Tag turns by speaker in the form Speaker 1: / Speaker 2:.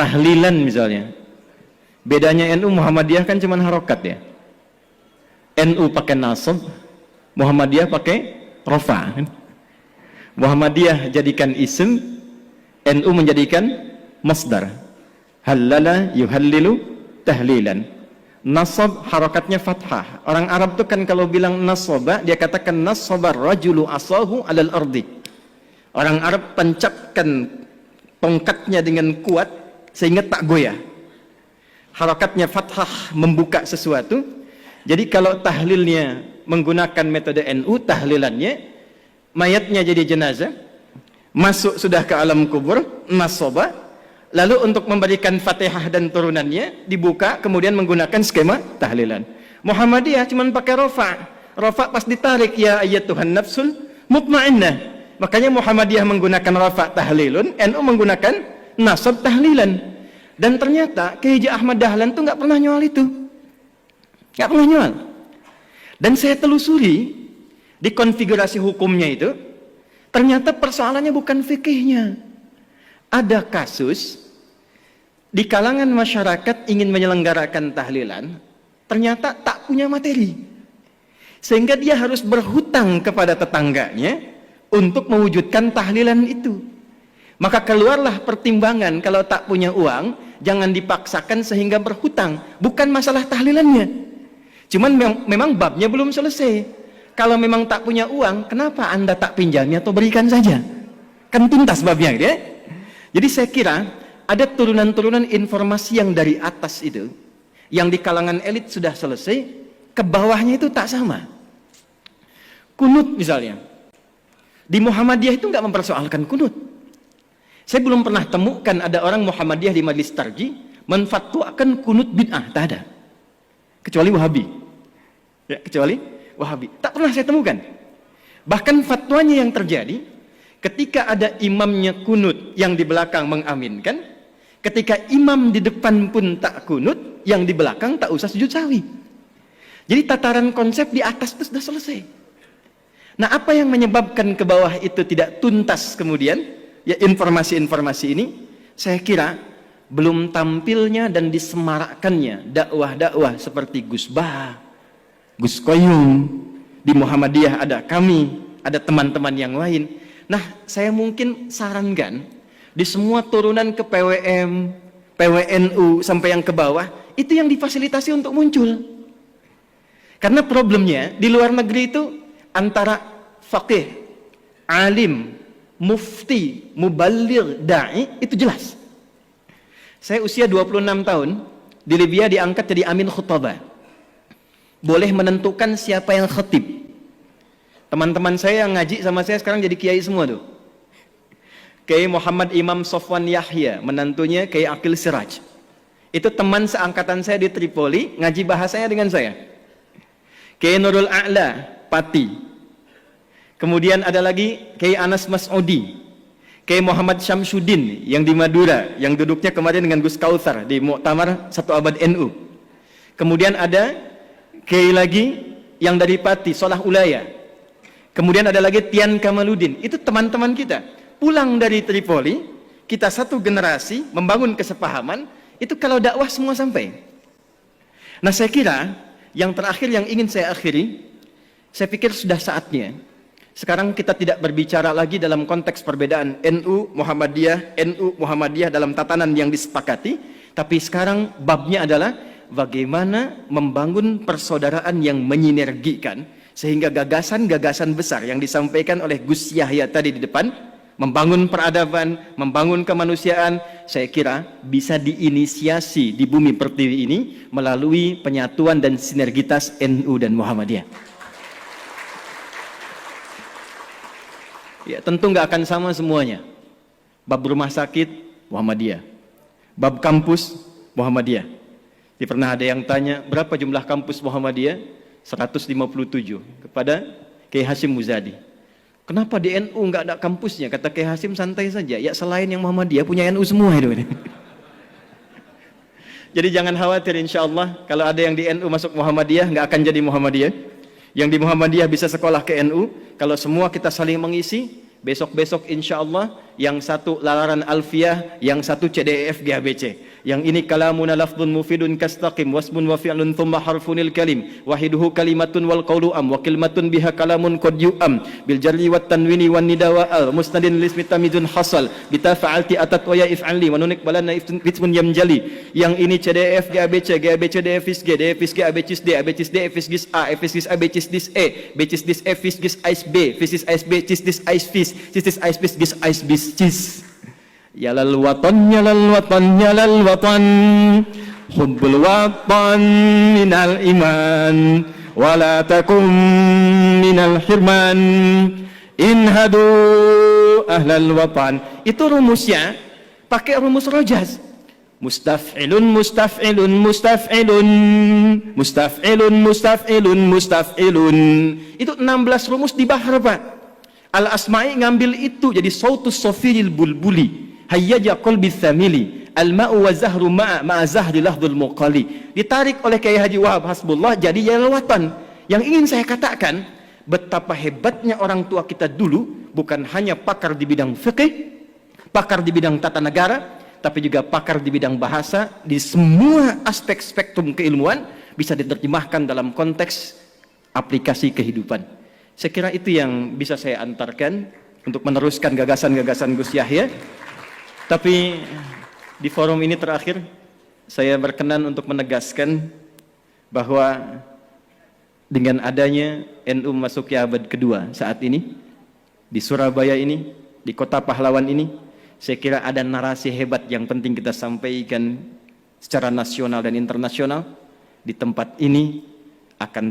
Speaker 1: tahlilan misalnya. Bedanya NU Muhammadiyah kan cuma harokat ya. NU pakai nasab, Muhammadiyah pakai rafa. Muhammadiyah jadikan isim, NU menjadikan masdar. Halala yuhallilu tahlilan. Nasab harakatnya fathah. Orang Arab tuh kan kalau bilang nasaba, dia katakan nasabar rajulu asahu alal ardi. Orang Arab tancapkan tongkatnya dengan kuat sehingga tak goyah. Harakatnya fathah membuka sesuatu. Jadi kalau tahlilnya menggunakan metode NU, tahlilannya mayatnya jadi jenazah, masuk sudah ke alam kubur, nasaba, lalu untuk memberikan Fatihah dan turunannya dibuka, kemudian menggunakan skema tahlilan. Muhammadiyah cuma pakai rafa. Rafa pas ditarik, ya ayyatuhan nafsul mutmainnah. Makanya Muhammadiyah menggunakan rafa tahlilun, NU menggunakan nasab tahlilan. Dan ternyata Kiai Haji Ahmad Dahlan tuh nggak pernah nyual itu, nggak pernah nyual. Dan saya telusuri di konfigurasi hukumnya itu, ternyata persoalannya bukan fikihnya. Ada kasus di kalangan masyarakat ingin menyelenggarakan tahlilan, ternyata tak punya materi, sehingga dia harus berhutang kepada tetangganya untuk mewujudkan tahlilan itu. Maka keluarlah pertimbangan, kalau tak punya uang jangan dipaksakan sehingga berhutang. Bukan masalah tahlilannya, cuman memang babnya belum selesai. Kalau memang tak punya uang, kenapa Anda tak pinjamnya atau berikan saja, kan tuntas babnya gitu ya. Jadi saya kira ada turunan-turunan informasi yang dari atas itu, yang di kalangan elit sudah selesai, ke bawahnya itu tak sama. Kunut misalnya, di Muhammadiyah itu nggak mempersoalkan kunut. Saya belum pernah temukan ada orang Muhammadiyah di Majelis Tarjih menfatwakan kunut bid'ah, tak ada. Kecuali Wahabi. Ya, kecuali Wahabi. Tak pernah saya temukan. Bahkan fatwanya yang terjadi ketika ada imamnya kunut, yang di belakang mengaminkan. Ketika imam di depan pun tak kunut, yang di belakang tak usah sujud sahwi. Jadi tataran konsep di atas itu sudah selesai. Nah, apa yang menyebabkan ke bawah itu tidak tuntas kemudian? Ya, informasi-informasi ini saya kira belum tampilnya dan disemarakkannya dakwah-dakwah seperti Gus Bah, Gus Koyum. Di Muhammadiyah ada kami, ada teman-teman yang lain. Nah, saya mungkin sarankan di semua turunan ke PWM, PWNU sampai yang ke bawah, itu yang difasilitasi untuk muncul. Karena problemnya di luar negeri itu antara faqih, alim, mufti, muballigh, da'i, itu jelas. Saya usia 26 tahun, di Libya diangkat jadi amin khutbah. Boleh menentukan siapa yang khatib. Teman-teman saya yang ngaji sama saya sekarang jadi kiai semua tuh. Kiai Muhammad Imam Sofwan Yahya, menantunya Kiai Aqil Siraj. Itu teman seangkatan saya di Tripoli, ngaji bahasanya dengan saya. Kiai Nurul A'la, Pati. Kemudian ada lagi Kiai Anas Mas'udi, Kiai Muhammad Syamsuddin yang di Madura, yang duduknya kemarin dengan Gus Kautsar di Muktamar Satu Abad NU. Kemudian ada Kiai lagi yang dari Pati, Solah Ulaya. Kemudian ada lagi Tian Kamaluddin. Itu teman-teman kita. Pulang dari Tripoli, kita satu generasi membangun kesepahaman, itu kalau dakwah semua sampai. Nah, saya kira yang terakhir yang ingin saya akhiri, saya pikir sudah saatnya sekarang kita tidak berbicara lagi dalam konteks perbedaan NU Muhammadiyah dalam tatanan yang disepakati, tapi sekarang babnya adalah bagaimana membangun persaudaraan yang menyinergikan sehingga gagasan-gagasan besar yang disampaikan oleh Gus Yahya tadi di depan, membangun peradaban, membangun kemanusiaan, saya kira bisa diinisiasi di bumi pertiwi ini melalui penyatuan dan sinergitas NU dan Muhammadiyah. Ya, tentu nggak akan sama semuanya. Bab rumah sakit, Muhammadiyah. Bab kampus, Muhammadiyah. Jadi pernah ada yang tanya, berapa jumlah kampus Muhammadiyah? 157 kepada Kiai Hasyim Muzadi. Kenapa di NU nggak ada kampusnya? Kata Kiai Hasyim, santai saja. Ya, selain yang Muhammadiyah punya NU semua itu. Jadi jangan khawatir, insya Allah kalau ada yang di NU masuk Muhammadiyah nggak akan jadi Muhammadiyah. Yang di Muhammadiyah bisa sekolah ke NU. Kalau semua kita saling mengisi, besok-besok insya Allah yang satu lalaran alfiyah, yang satu CDEF GABC. Yang ini kalamuna lafdun mufidun kastaqim wasmun wa fi'lun thumma harfunil kalim wahiduhu kalimatun wal qawlu am wa kalimatun biha kalamun qad yu'am bil jarri wat tanwini wan nida wa al musnadin lismi tamizun hasal bita fa'alti atat wa ya if'ali wa nunik balana ifmun yamjali. Yang ini CDEF GABC, GABC DFIS G, DFIS G ABCIS D, ABCIS D FIS GIS A, FIS GIS ABCIS DIS E, BCIS DIS E FIS GIS AIS B, FIS GIS AIS B, CIS DIS AIS FIS, CIS DIS AIS BIS GIS AIS BIS CIS. Yalal watan, yalal watan, yalal watan, hubbul watan minal iman, wala takum minal hirman, inhadu ahlal watan. Itu rumusnya pakai rumus rojaz. Mustaf'ilun, mustaf'ilun, mustaf'ilun, mustaf'ilun, mustaf'ilun, mustaf'ilun. Itu 16 rumus di bahar, Pak. Al-Asma'i ngambil itu jadi sautus sofiril bulbuli. Hayyaja qalbi thamili al-ma'u wa zahru ma'a zahri lahdul muqali. Ditarik oleh Kiai Haji Wahab Hasbullah jadi yalwatan. Yang ingin saya katakan, betapa hebatnya orang tua kita dulu, bukan hanya pakar di bidang fikih, pakar di bidang tata negara, tapi juga pakar di bidang bahasa. Di semua aspek spektrum keilmuan bisa diterjemahkan dalam konteks aplikasi kehidupan. Saya kira itu yang bisa saya antarkan untuk meneruskan gagasan-gagasan Gus Yahya. Tapi di forum ini terakhir saya berkenan untuk menegaskan bahwa dengan adanya NU memasuki abad kedua saat ini di Surabaya ini, di kota pahlawan ini, saya kira ada narasi hebat yang penting kita sampaikan secara nasional dan internasional. Di tempat ini akan